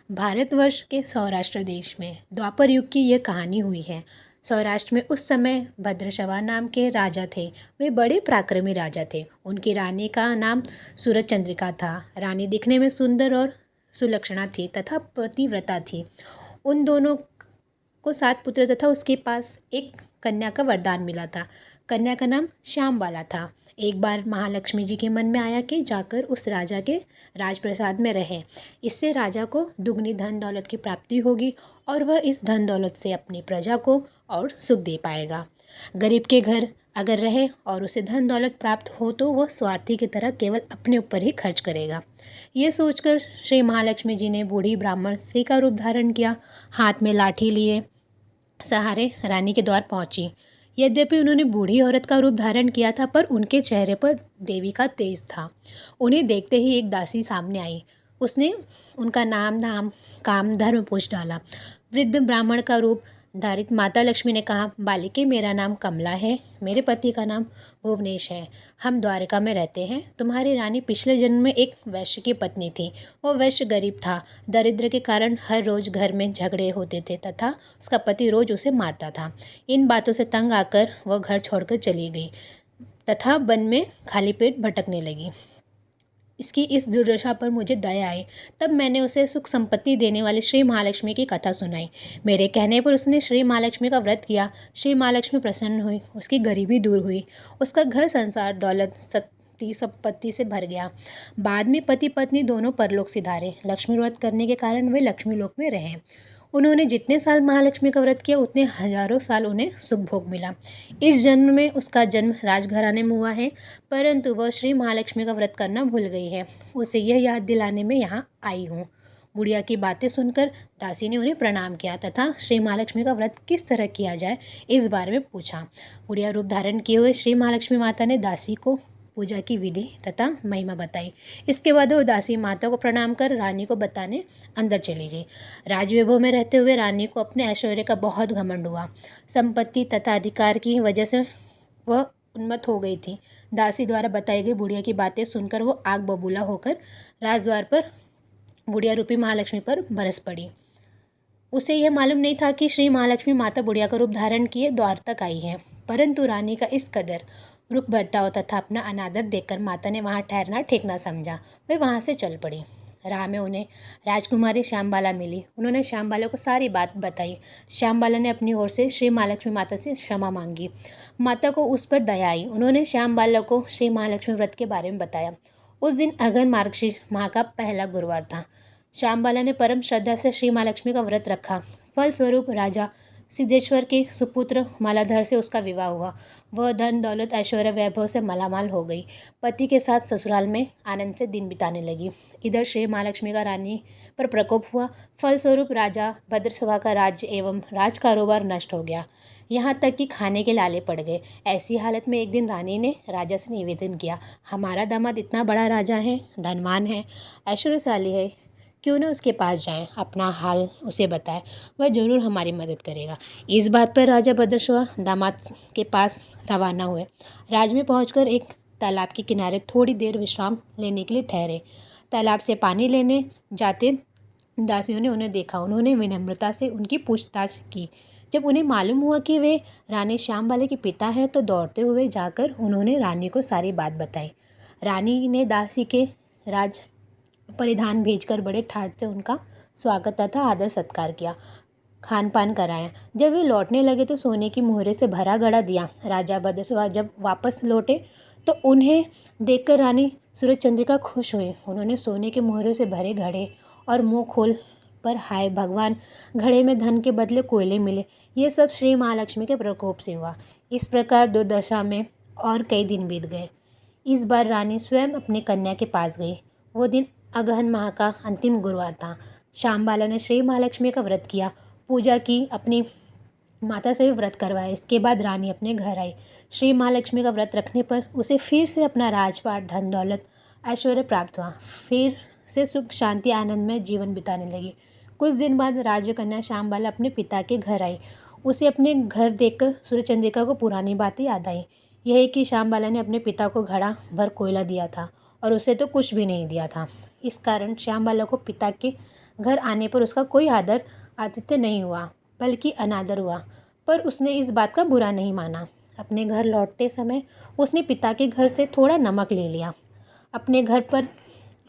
भारतवर्ष के सौराष्ट्र देश में द्वापर युग की यह कहानी हुई है। सौराष्ट्र में उस समय भद्रशवा नाम के राजा थे। वे बड़े पराक्रमी राजा थे। उनकी रानी का नाम सूरज चंद्रिका था। रानी दिखने में सुंदर और सुलक्षणा थी तथा पतिव्रता थी। उन दोनों को 7 पुत्र तथा उसके पास एक कन्या का वरदान मिला था। कन्या का नाम श्यामबाला था। एक बार महालक्ष्मी जी के मन में आया कि जाकर उस राजा के राजप्रसाद में रहें। इससे राजा को दुगनी धन दौलत की प्राप्ति होगी और वह इस धन दौलत से अपनी प्रजा को और सुख दे पाएगा। गरीब के घर अगर रहे और उसे धन दौलत प्राप्त हो तो वह स्वार्थी की तरह केवल अपने ऊपर ही खर्च करेगा। ये सोचकर श्री महालक्ष्मी जी ने बूढ़ी ब्राह्मण स्त्री का रूप धारण किया। हाथ में लाठी लिए सहारे रानी के द्वार पहुंची। यद्यपि उन्होंने बूढ़ी औरत का रूप धारण किया था पर उनके चेहरे पर देवी का तेज था। उन्हें देखते ही एक दासी सामने आई। उसने उनका नाम धाम काम धर्म पूछ डाला। वृद्ध ब्राह्मण का रूप धारित माता लक्ष्मी ने कहा, बालिके मेरा नाम कमला है, मेरे पति का नाम भुवनेश है, हम द्वारका में रहते हैं। तुम्हारी रानी पिछले जन्म में एक वैश्य की पत्नी थी। वो वैश्य गरीब था। दरिद्र के कारण हर रोज घर में झगड़े होते थे तथा उसका पति रोज उसे मारता था। इन बातों से तंग आकर वह घर छोड़कर चली गई तथा वन में खाली पेट भटकने लगी। इसकी इस दुर्दशा पर मुझे दया आई। तब मैंने उसे सुख संपत्ति देने वाली श्री महालक्ष्मी की कथा सुनाई। मेरे कहने पर उसने श्री महालक्ष्मी का व्रत किया। श्री महालक्ष्मी प्रसन्न हुई, उसकी गरीबी दूर हुई, उसका घर संसार दौलत सत्ती संपत्ति से भर गया। बाद में पति पत्नी दोनों परलोक सिधारे। लक्ष्मी व्रत करने के कारण वे लक्ष्मी लोक में रहे। उन्होंने जितने साल महालक्ष्मी का व्रत किया उतने हजारों साल उन्हें सुख भोग मिला। इस जन्म में उसका जन्म राजघराने में हुआ है, परंतु वह श्री महालक्ष्मी का व्रत करना भूल गई है। उसे यह याद दिलाने में यहाँ आई हूँ। बुढ़िया की बातें सुनकर दासी ने उन्हें प्रणाम किया तथा श्री महालक्ष्मी का व्रत किस तरह किया जाए इस बारे में पूछा। बुढ़िया रूप धारण किए हुए श्री महालक्ष्मी माता ने दासी को पूजा की विधि तथा महिमा बताई। इसके बाद वो दासी माता को प्रणाम कर रानी को बताने अंदर चली गई। राजवैभव में रहते हुए रानी को अपने ऐश्वर्य का बहुत घमंड हुआ। संपत्ति तथा अधिकार की वजह से वह उन्मत्त हो गई थी। दासी द्वारा बताई गई बुढ़िया की बातें सुनकर वो आग बबूला होकर राजद्वार पर बुढ़िया रूपी महालक्ष्मी पर बरस पड़ी। उसे यह मालूम नहीं था कि श्री महालक्ष्मी माता बुढ़िया का रूप धारण किए द्वार तक आई है, परंतु रानी का इस कदर रुख बर्ताव तथा अपना अनादर देखकर माता ने वहाँ ठहरना ठीक न समझा। वे वहाँ से चल पड़ी। राह में उन्हें राजकुमारी श्यामबाला मिली। उन्होंने श्यामबाला को सारी बात बताई। श्यामबाला ने अपनी ओर से श्री महालक्ष्मी माता से क्षमा मांगी। माता को उस पर दया आई। उन्होंने श्यामबाला को श्री महालक्ष्मी व्रत के बारे में बताया। उस दिन अगहन मार्गशीर्ष माह का पहला गुरुवार था। श्यामबाला ने परम श्रद्धा से श्री महालक्ष्मी का व्रत रखा। फलस्वरूप राजा सिद्धेश्वर के सुपुत्र मालाधर से उसका विवाह हुआ। वह धन दौलत ऐश्वर्य वैभव से मालामाल हो गई। पति के साथ ससुराल में आनंद से दिन बिताने लगी। इधर श्री महालक्ष्मी का रानी पर प्रकोप हुआ। फलस्वरूप राजा भद्रशवा का राज्य एवं राज कारोबार नष्ट हो गया। यहाँ तक कि खाने के लाले पड़ गए। ऐसी हालत में एक दिन रानी ने राजा से निवेदन किया, हमारा दामाद इतना बड़ा राजा है, धनवान है, ऐश्वर्यशाली है, क्यों न उसके पास जाएं, अपना हाल उसे बताएं, वह जरूर हमारी मदद करेगा। इस बात पर राजा भद्रशवा दामाद के पास रवाना हुए। राज में पहुंचकर एक तालाब के किनारे थोड़ी देर विश्राम लेने के लिए ठहरे। तालाब से पानी लेने जाते दासियों ने उन्हें देखा। उन्होंने विनम्रता से उनकी पूछताछ की। जब उन्हें मालूम हुआ कि वे रानी श्यामबाला के पिता हैं तो दौड़ते हुए जाकर उन्होंने रानी को सारी बात बताई। रानी ने दासी के राज परिधान भेजकर बड़े ठाट से उनका स्वागत तथा आदर सत्कार किया, खान पान कराया। जब वे लौटने लगे तो सोने की मोहरे से भरा घड़ा दिया। राजा भद्रशवा जब वापस लौटे तो उन्हें देखकर रानी सूरज चंद्रिका खुश हुई। उन्होंने सोने के मोहरे से भरे घड़े और मुंह खोल पर हाय भगवान, घड़े में धन के बदले कोयले मिले। ये सब श्री महालक्ष्मी के प्रकोप से हुआ। इस प्रकार दुर्दशा में और कई दिन बीत गए। इस बार रानी स्वयं अपनी कन्या के पास गई। वो दिन अगहन माह का अंतिम गुरुवार था। श्यामबाला ने श्री महालक्ष्मी का व्रत किया, पूजा की, अपनी माता से भी व्रत करवाया। इसके बाद रानी अपने घर आई। श्री महालक्ष्मी का व्रत रखने पर उसे फिर से अपना राजपाट, धन दौलत, ऐश्वर्य प्राप्त हुआ। फिर से सुख शांति आनंद में जीवन बिताने लगी। कुछ दिन बाद राजकन्या श्यामबाला अपने पिता के घर आई। उसे अपने घर देखकर सूर्यचंद्रिका को पुरानी बातें याद आई। यह कि श्यामबाला ने अपने पिता को घड़ा भर कोयला दिया था और उसे तो कुछ भी नहीं दिया था। इस कारण श्यामबाला को पिता के घर आने पर उसका कोई आदर आतिथ्य नहीं हुआ, बल्कि अनादर हुआ। पर उसने इस बात का बुरा नहीं माना। अपने घर लौटते समय उसने पिता के घर से थोड़ा नमक ले लिया। अपने घर पर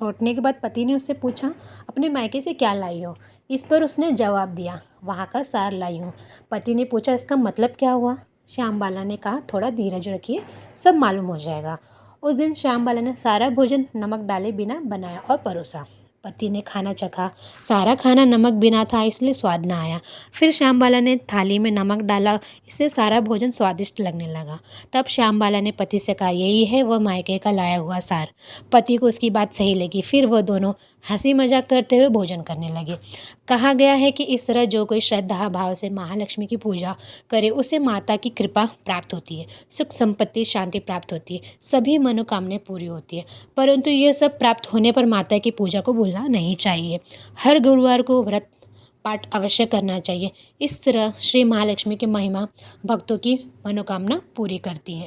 लौटने के बाद पति ने उससे पूछा, अपने मायके से क्या लाई हो? इस पर उसने जवाब दिया, वहाँ का सार लाई हूँ। पति ने पूछा, इसका मतलब क्या हुआ? श्यामबाला ने कहा, थोड़ा धीरज रखिए, सब मालूम हो जाएगा। उस दिन श्यामबाला ने सारा भोजन नमक डाले बिना बनाया और परोसा। पति ने खाना चखा। सारा खाना नमक बिना था, इसलिए स्वाद न आया। फिर श्यामबाला ने थाली में नमक डाला, इससे सारा भोजन स्वादिष्ट लगने लगा। तब श्यामबाला ने पति से कहा, यही है वह मायके का लाया हुआ सार। पति को उसकी बात सही लगी। फिर वह दोनों हंसी मजाक करते हुए भोजन करने लगे। कहा गया है कि इस तरह जो कोई श्रद्धा भाव से महालक्ष्मी की पूजा करे, उसे माता की कृपा प्राप्त होती है, सुख संपत्ति शांति प्राप्त होती है, सभी मनोकामनाएं पूरी होती है। परंतु यह सब प्राप्त होने पर माता की पूजा को भूलना नहीं चाहिए। हर गुरुवार को व्रत पाठ अवश्य करना चाहिए। इस तरह श्री महालक्ष्मी की महिमा भक्तों की मनोकामना पूरी करती है।